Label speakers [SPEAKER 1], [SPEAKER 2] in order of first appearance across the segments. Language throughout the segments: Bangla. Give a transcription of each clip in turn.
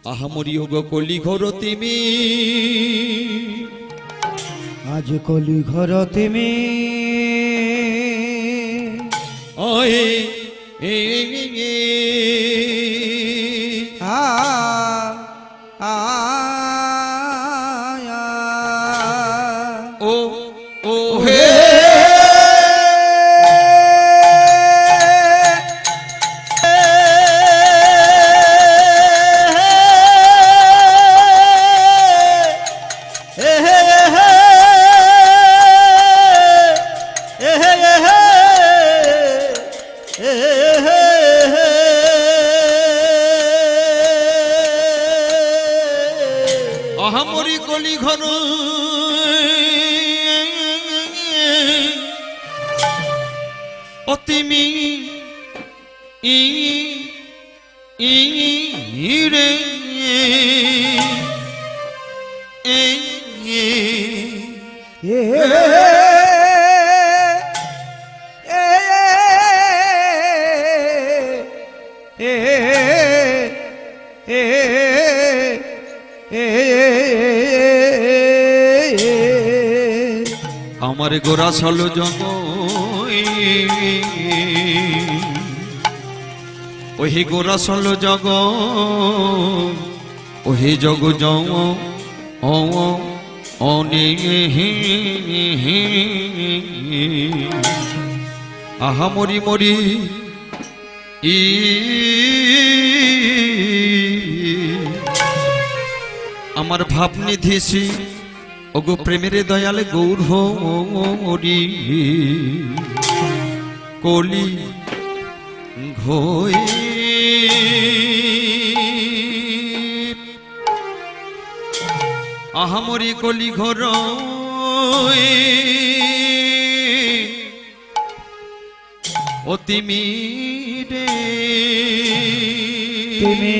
[SPEAKER 1] আহামরি গো কলি ঘর তিমি
[SPEAKER 2] আজ কলি ঘর তিমি
[SPEAKER 1] ওয়ে এ
[SPEAKER 2] আ আ
[SPEAKER 1] ও ও হে আহামরি কলি ঘর অতিমি রে আমার গোরা সালো জঙ্গ ওহি গোরা সালো জগ ওহি জগ জং ও অনে আহা মরি মরি আমার ভাব নিধিসি ওগো প্রেমের দয়ালে গৌর হরি কলি ঘোয় আহামরি কলি ঘর অতিমি রে
[SPEAKER 2] তুমি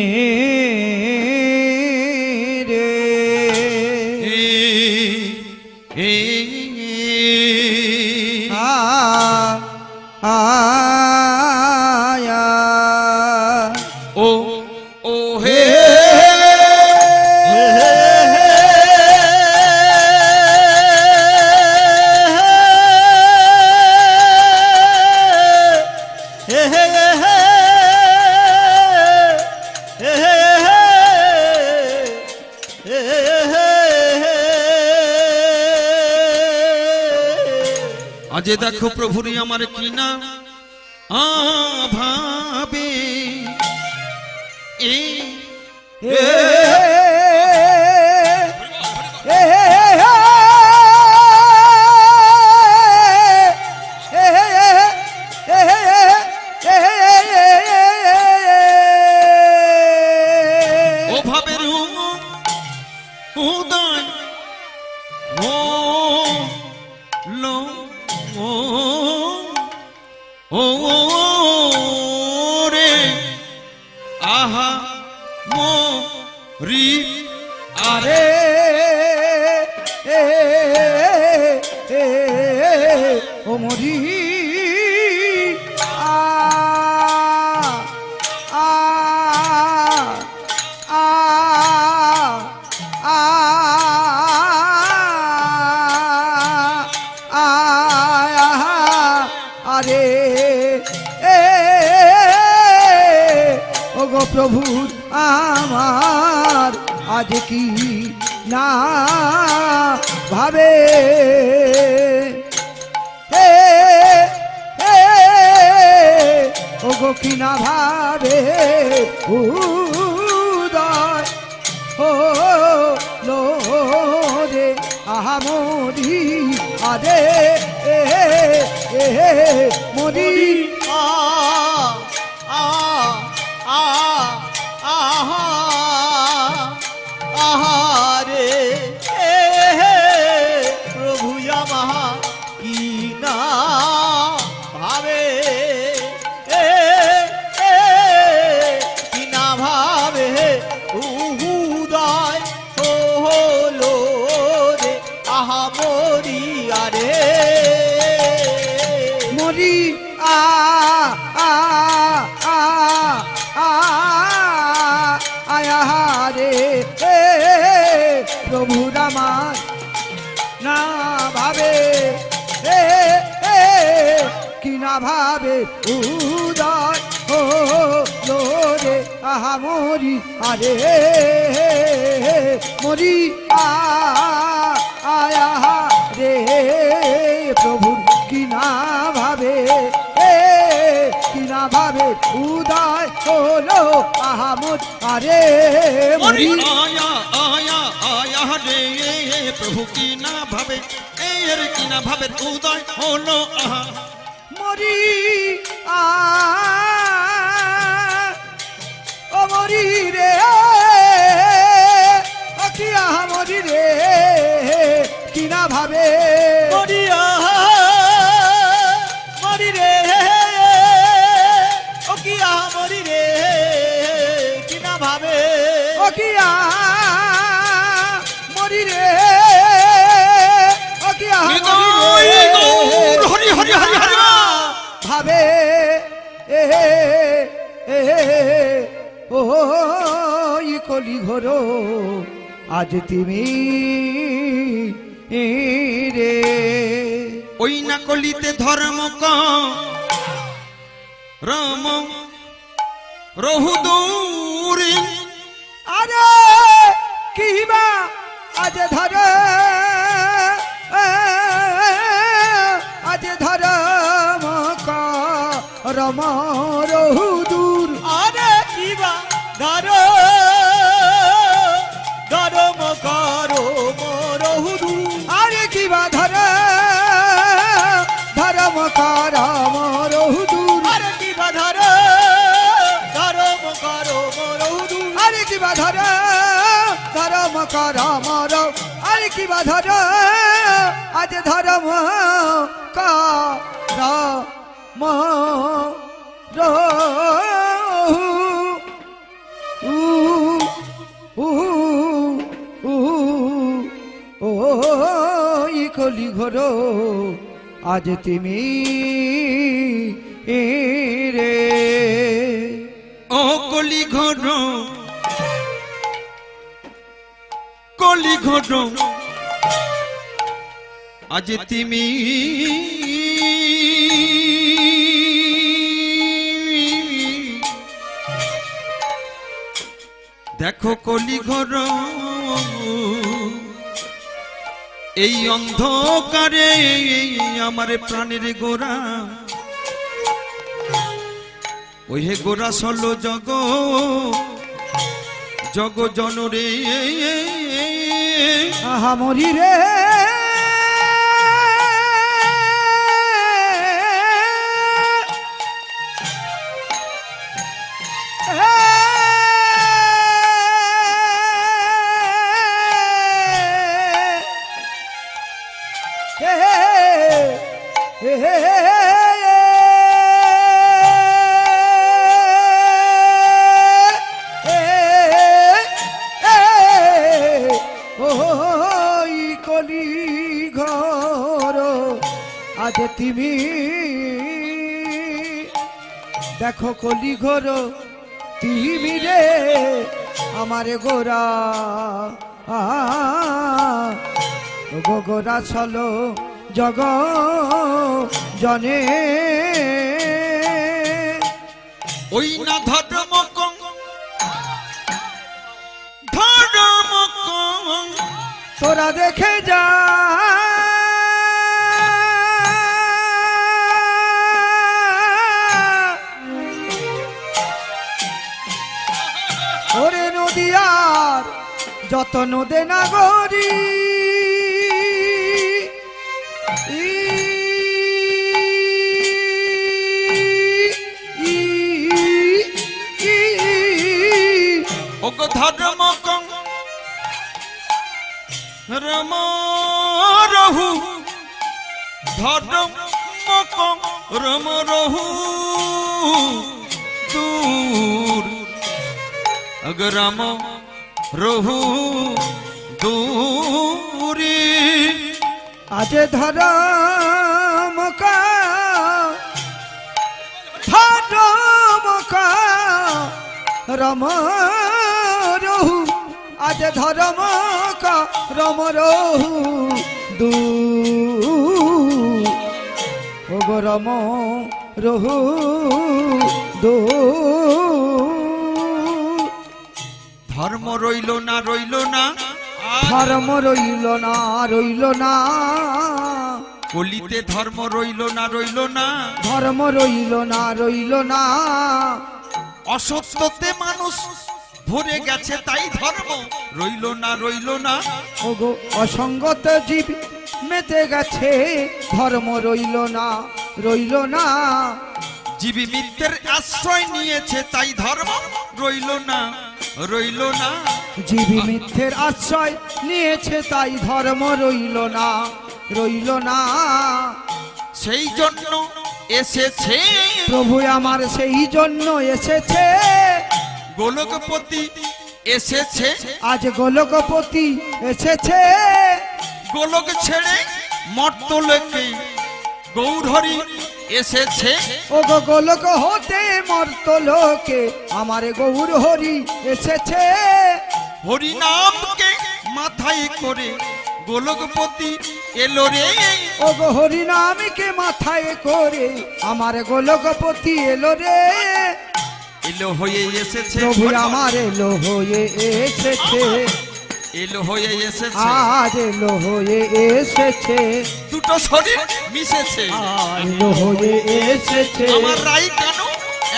[SPEAKER 1] ও ও হে আজে দেখো প্রভুরি আমার কিনা ভাবে ও ভাবের উদয় ও লো ও রে আহা মরি আরে
[SPEAKER 2] ও মরি আরে ও গো প্রভু আমার আজ কি না ভাবে ও গো কি না ভাবে উদয় ও লো রে আহা মরি আরে মরি
[SPEAKER 3] আহারে প্রভু আমা কি না ভাবে কি না ভাবে উদয় হলো রে আহা মরি আরে
[SPEAKER 2] মরি ভাবে উদয় হলো রে আহা মরি আরে মরি আয়া রে প্রভু কি না ভাবে কিনা ভাবে উদয় হলো আহা মরি আরে
[SPEAKER 1] মরি
[SPEAKER 2] মরি
[SPEAKER 1] আয়া আয়া আয়া রে প্রভু কি না ভাবে এর কি না ভাবে উদয় হলো আহা
[SPEAKER 2] মরি ও মরি রে ও কি আহা মরি রে কিনা ভাবে
[SPEAKER 3] মরিয়া মরি রে ও কি মরি রে কিনা ভাবে
[SPEAKER 2] ও কি মরি রে ও কি আহা মরি রে
[SPEAKER 1] হরি হরি হরি হরি
[SPEAKER 2] ভাবে ও ই কলি ঘর আজ তুমি রে
[SPEAKER 1] ওই না কলিতে ধর্ম রাম রহু দূরে
[SPEAKER 2] আরে কিবা আজ ধর আজ ধর রম রহু দূর
[SPEAKER 3] আরে কিবা ধরো ধরম করো মরহুদু
[SPEAKER 2] আরে কিবা ধর ধরম করম রহু দূর
[SPEAKER 3] আরে কিবা ধরো ধরম করো মরহুদু
[SPEAKER 2] আরে কিবা ধর ধরম করম আরে কিবা ধর আজ ধরম করম কলি ঘর আজ তুমি রে
[SPEAKER 1] ও কলি ঘর কলি ঘর আজ তুমি দেখো কলি ঘর এই অন্ধকারে আমার প্রাণের গোরা ওই হে গোরা সল জগ জগ জনরে
[SPEAKER 2] আহা মরি রে কলি ঘর আজ তুমি দেখো কলি ঘর তুমি রে আমার গোরা গোরা চলো জগ জনে
[SPEAKER 1] ওই না ধর্ম
[SPEAKER 2] তোরা দেখে যা ওরে নদিয়ার যত নদে নাগরী
[SPEAKER 1] ওগো ধর্ম রম রহু ধর্ম রম রহু দূর अगर राम रहु दूरी
[SPEAKER 2] आज धर्म का रम रहु आज धर्म का रम रहु दू रम রহু দু
[SPEAKER 1] ধর্ম রইল না রইল না আর
[SPEAKER 2] ধর্ম রইল না রইল না
[SPEAKER 1] কলিতে ধর্ম রইল না রইল না
[SPEAKER 2] ধর্ম রইল না রইল না
[SPEAKER 1] অসত্যতে মানুষ ভরে গেছে তাই ধর্ম রইল না রইল না
[SPEAKER 2] ওগো অসঙ্গত জীব মেতে গেছে ধর্ম রইল না রইল না
[SPEAKER 1] জীবী মিথ্যের আশ্রয় নিয়েছে তাই ধর্ম রইল না রইল না
[SPEAKER 2] জীবী মিথ্যের আশ্রয় নিয়েছে তাই ধর্ম রইল না রইল না
[SPEAKER 1] সেই জন্য এসেছে
[SPEAKER 2] প্রভু আমার সেই জন্য এসেছে
[SPEAKER 1] গোলকপতি এসেছে
[SPEAKER 2] আজ গোলকপতি এসেছে
[SPEAKER 1] গোলক ছেড়ে মর্তলোকে গৌরহরি এসেছে
[SPEAKER 2] ওগো গোলক হতে মর্ত লোকে আমার গৌর হরি এসেছে
[SPEAKER 1] হরিনামকে মাথায় করে গোলকপতি এলো রে
[SPEAKER 2] ওগো হরি নামকে মাথায় করে আমার গোলকপতি এলো রে
[SPEAKER 1] এলো হয়ে এসেছে
[SPEAKER 2] প্রভু আমার এলো হয়ে এসেছে
[SPEAKER 1] এলো হয়ে এসেছে
[SPEAKER 2] আজ এলো হয়ে এসেছে
[SPEAKER 1] দুটো শরীর মিশেছে
[SPEAKER 2] এলো হয়ে এসেছে
[SPEAKER 1] আমার রাই কেন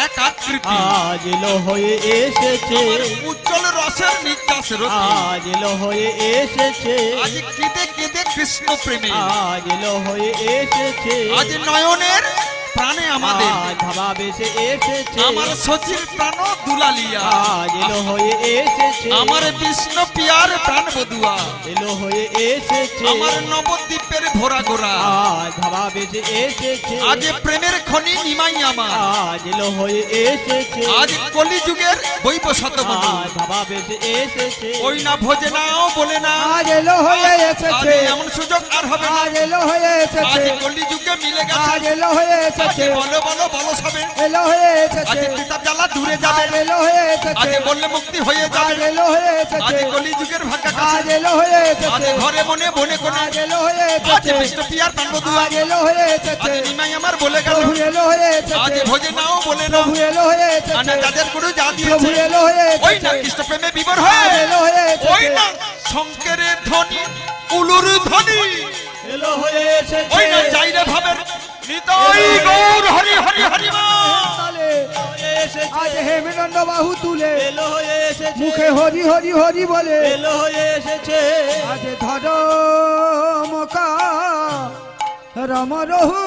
[SPEAKER 1] এক আকৃতি
[SPEAKER 3] আজ এলো হয়ে এসেছে
[SPEAKER 1] আমার উজ্জ্বল রসের নিকাশ রতি
[SPEAKER 3] আজ এলো হয়ে এসেছে
[SPEAKER 1] আজ কেঁদে কেঁদে কৃষ্ণ প্রেমে
[SPEAKER 3] আজ এলো হয়ে এসেছে
[SPEAKER 1] আজ নয়নের প্রাণে আমাদের
[SPEAKER 3] আজ ধাবা বেশে এসেছে
[SPEAKER 1] আমার সচির প্রাণ দুলালিয়া
[SPEAKER 3] আজ এলো হয়ে এসেছে
[SPEAKER 1] আমার বিষ্ণু পিয়ার প্রাণ বধুয়া
[SPEAKER 3] এলো হয়ে এসেছে
[SPEAKER 1] আমার নবদ্বীপের ভোরা গোরা
[SPEAKER 3] আজ ধাবা বেশে এসেছে
[SPEAKER 1] আজ প্রেমের খনি নিমাই আমার
[SPEAKER 3] আজ এলো হয়ে এসেছে
[SPEAKER 1] আজ কলিযুগের বৈব শতবধূ
[SPEAKER 3] আজ ধাবা বেশে এসেছে
[SPEAKER 1] ওই না ভোজে নাও বলে না
[SPEAKER 2] আজ এলো হয়ে
[SPEAKER 1] আজ
[SPEAKER 2] এসেছে
[SPEAKER 1] এমন সুযোগ আর হবে না
[SPEAKER 2] আজ এলো হয়ে
[SPEAKER 1] আজ
[SPEAKER 2] এসেছে
[SPEAKER 1] কলিযুগে মিলে
[SPEAKER 2] আজ
[SPEAKER 1] গেছে
[SPEAKER 2] এলো হয়ে
[SPEAKER 1] আজ
[SPEAKER 2] এসেছে
[SPEAKER 1] বলো বলো বলো সবে
[SPEAKER 2] এলো হয়ে
[SPEAKER 1] আজ
[SPEAKER 2] এসেছে
[SPEAKER 1] কিতাব জ্বালা দূরে যাবে
[SPEAKER 2] আজ এলো হয়ে
[SPEAKER 1] আজ
[SPEAKER 2] এসেছে
[SPEAKER 1] বললে মুক্তি হয়ে
[SPEAKER 2] আজ
[SPEAKER 1] যাবে
[SPEAKER 2] এলো হয়ে
[SPEAKER 1] আজ
[SPEAKER 2] এসেছে
[SPEAKER 1] কলিযুগের ভাগ্য
[SPEAKER 2] আজ এলো হয়ে
[SPEAKER 1] আজ
[SPEAKER 2] এসেছে
[SPEAKER 1] ঘরে মনে বনে কোনে
[SPEAKER 2] আজ এলো হয়ে
[SPEAKER 1] আজ
[SPEAKER 2] এসেছে
[SPEAKER 1] বিষ্ণু পিয়ার প্রাণ বধুয়া
[SPEAKER 2] আজ এলো হয়ে
[SPEAKER 1] আজ
[SPEAKER 2] এসেছে
[SPEAKER 1] নিমাই আমার বলে গেল
[SPEAKER 2] প্রভু এলো হয়ে
[SPEAKER 1] আজ
[SPEAKER 2] এসেছে
[SPEAKER 1] ভোজে নাও বলে না
[SPEAKER 2] প্রভু এলো হয়ে
[SPEAKER 1] আর না
[SPEAKER 2] এসেছে
[SPEAKER 1] যাদের গুরু যা
[SPEAKER 2] প্রভু
[SPEAKER 1] দিয়েছে
[SPEAKER 2] এলো হয়ে
[SPEAKER 1] ওই না
[SPEAKER 2] এসেছে
[SPEAKER 1] কৃষ্ণ প্রেমে বিবর হয়
[SPEAKER 2] আজ এলো হয়ে
[SPEAKER 1] ওই
[SPEAKER 2] এসেছে
[SPEAKER 1] না শঙ্করের ধ্বনি উলুর ধ্বনি
[SPEAKER 3] এলো হয়ে
[SPEAKER 1] ওই
[SPEAKER 3] এসেছে
[SPEAKER 1] না চাইরে ভাবের নিতাই গৌর হরি হরি হরি মা
[SPEAKER 2] তালে
[SPEAKER 3] হয়ে এসেছে
[SPEAKER 2] আজ হেমনন্দ বাহু তুলে
[SPEAKER 3] এলো হয়ে এসেছে
[SPEAKER 2] মুখে হরি হরি হরি বলে
[SPEAKER 3] এলো হয়ে এসেছে
[SPEAKER 2] আজ ধরমকা রাম রহু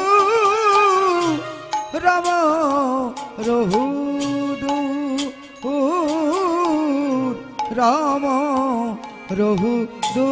[SPEAKER 2] রাম রহু দু রাম রহু দু